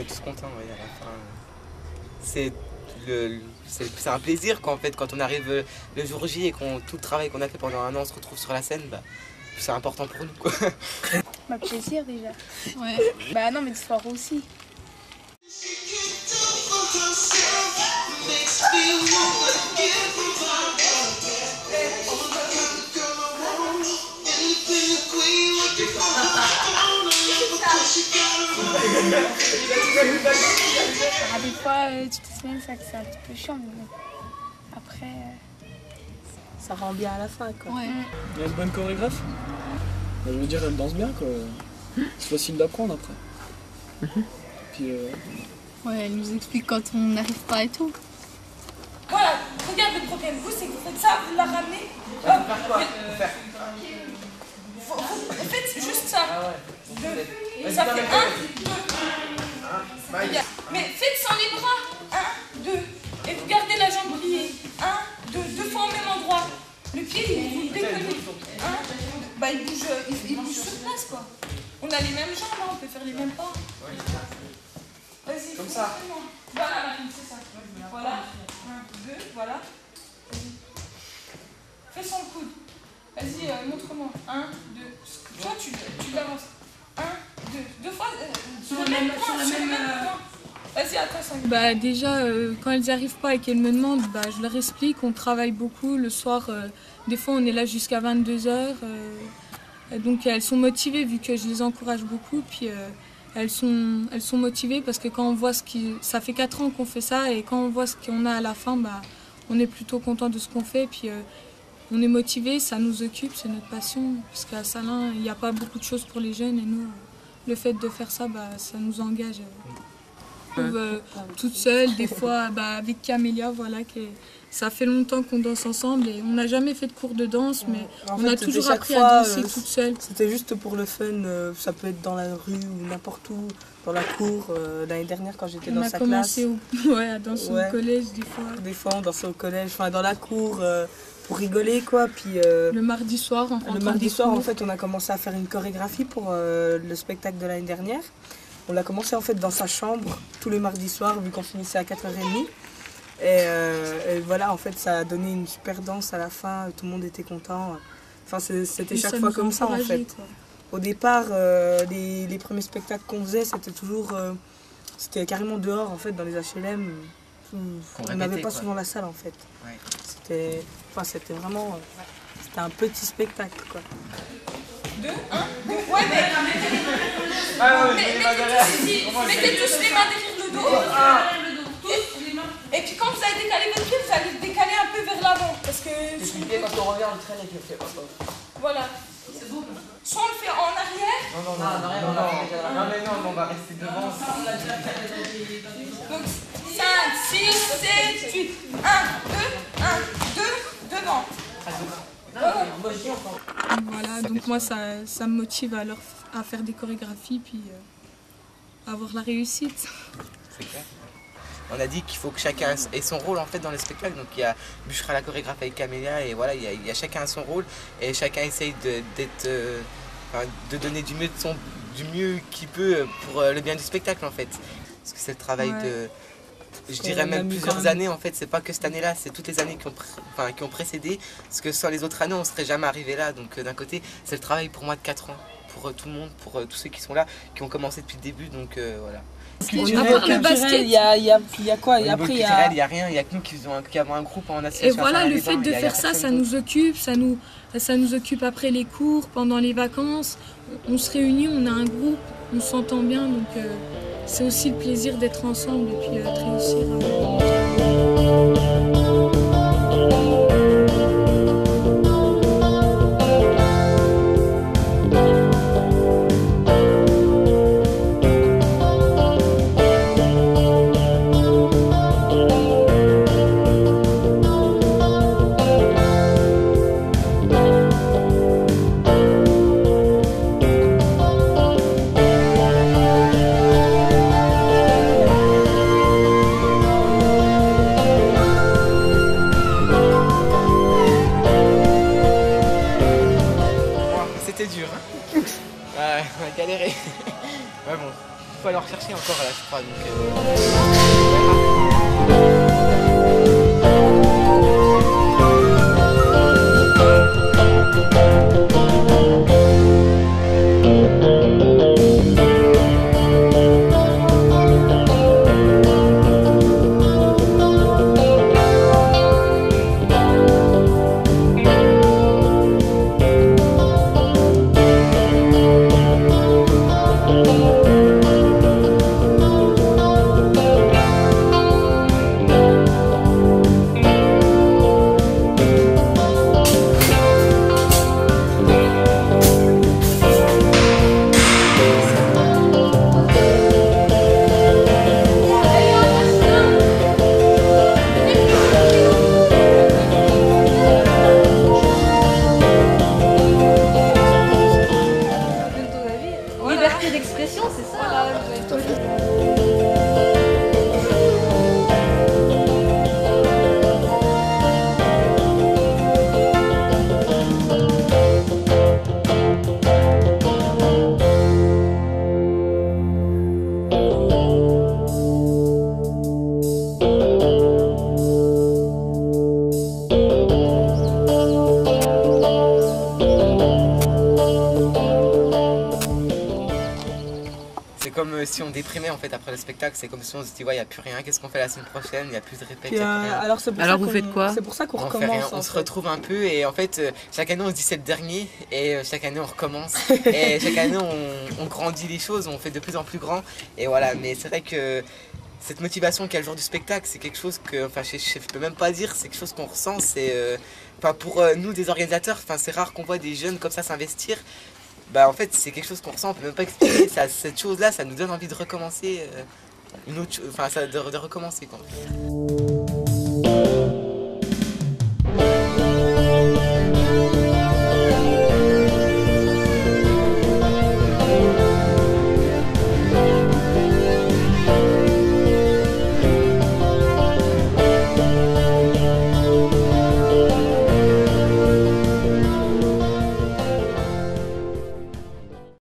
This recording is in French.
est tous contents, ouais, à la fin. C'est un plaisir en fait, quand on arrive le jour J et tout le travail qu'on a fait pendant un an, on se retrouve sur la scène, c'est important pour nous, quoi. Bah, plaisir déjà. Ouais. Bah non, mais de soir aussi. Des fois, toutes les semaines, c'est un petit peu chiant, mais bon. Après, ça rend bien à la fin, quoi. Ouais. Il y a une bonne chorégraphe. Bah, je veux dire, elle danse bien, quoi. C'est facile d'apprendre après. Puis, Ouais, elle nous explique quand on n'arrive pas et tout. Voilà, regarde le problème, vous, c'est que vous faites ça, vous la ramenez. Vous faites juste ça. Deux. Ça fait 1, 2. Mais faites sans les bras. 1, 2. Et vous gardez la jambe pliée. 1, 2. Deux fois au même endroit. Le pied, vous le décollez. Il bouge sur place, quoi. On a les mêmes jambes, hein, on peut faire les mêmes pas. Vas-y. Comme ça. Voilà, Marine, c'est ça. Voilà. 1, 2, voilà. Fais sans le coude. Vas-y, montre-moi. 1, 2. Toi, tu l'avances. 1, 2. Deux fois sur le même point. Vas-y, attends. Bah déjà, quand elles n'y arrivent pas et qu'elles me demandent, je leur explique. On travaille beaucoup. Le soir, des fois, on est là jusqu'à 22h. Donc elles sont motivées vu que je les encourage beaucoup. Puis elles sont motivées parce que quand on voit ça fait 4 ans qu'on fait ça et quand on voit ce qu'on a à la fin, on est plutôt content de ce qu'on fait. Puis on est motivé, ça nous occupe, c'est notre passion. Parce qu'à Salins, il n'y a pas beaucoup de choses pour les jeunes et nous, le fait de faire ça, ça nous engage. Toute seule, des fois avec Camélia, voilà, ça fait longtemps qu'on danse ensemble et on n'a jamais fait de cours de danse, mais on a toujours appris à danser toute seule. C'était juste pour le fun, ça peut être dans la rue ou n'importe où, dans la cour. L'année dernière, quand j'étais dans sa classe. On a commencé à danser au collège des fois. Des fois, on dansait au collège, dans la cour, pour rigoler, quoi. Puis, le mardi soir, en fait, on a commencé à faire une chorégraphie pour le spectacle de l'année dernière. On l'a commencé en fait dans sa chambre tous les mardis soirs vu qu'on finissait à 4h30. Et voilà, en fait, ça a donné une super danse à la fin, tout le monde était content. Enfin, c'était chaque fois comme ça en fait. Quoi. Au départ, les premiers spectacles qu'on faisait, c'était carrément dehors en fait, dans les HLM. On n'avait pas souvent la salle en fait. Ouais. C'était vraiment c'était un petit spectacle quoi. 2, 1, 2. Ouais, mettez tous les mains derrière le dos. Et puis quand vous allez décaler votre pied, vous allez le décaler un peu vers l'avant. Parce que. Quand on revient, on le traîne avec le pied. Voilà. Soit on le fait en arrière. Non, mais non, on va rester devant. Donc 5, 6, 7, 8. 1, 2, 1, 2, devant. Voilà, donc moi ça me motive à faire des chorégraphies puis à avoir la réussite. C'est clair. On a dit qu'il faut que chacun ait son rôle en fait dans le spectacle. Donc il y a Bushra la chorégraphe avec Camélia et voilà, il y a chacun son rôle et chacun essaye de donner du mieux qu'il peut pour le bien du spectacle en fait. Parce que c'est le travail de... Je dirais même plusieurs années en fait, c'est pas que cette année-là, c'est toutes les années qui ont précédé, parce que sans les autres années on ne serait jamais arrivé là, donc d'un côté c'est le travail pour moi de 4 ans, pour tout le monde, pour tous ceux qui sont là, qui ont commencé depuis le début, donc voilà. Le basket, il y a quoi? Et après il y a rien, il y a que nous qui avons un groupe en association. Et voilà, le fait de faire ça, ça nous occupe, ça nous occupe après les cours, pendant les vacances, on se réunit, on a un groupe, on s'entend bien, donc c'est aussi le plaisir d'être ensemble et puis de réussir. C'était dur, hein. Ouais, on a galéré. Ouais bon. faut aller en rechercher encore là, je crois. Donc, Liberté d'expression, c'est ça. c'est comme si on déprimait en fait après le spectacle, c'est comme si on se dit ouais, il n'y a plus rien, qu'est-ce qu'on fait la semaine prochaine, il n'y a plus de répète, Puis, il n'y a plus rien. alors c'est pour Alors ça vous faites quoi? C'est pour ça qu'on On fait rien, recommence. on en se fait. retrouve un peu et en fait chaque année on se dit c'est le dernier et chaque année on recommence et chaque année on grandit les choses, on fait de plus en plus grand et voilà, mais c'est vrai que cette motivation qu'il y a le jour du spectacle, c'est quelque chose que, enfin je peux même pas dire, c'est quelque chose qu'on ressent, c'est, enfin pour nous des organisateurs, enfin c'est rare qu'on voit des jeunes comme ça s'investir. Bah en fait c'est quelque chose qu'on ressent, on peut même pas expliquer, ça, cette chose là ça nous donne envie de recommencer une autre, enfin de recommencer quoi.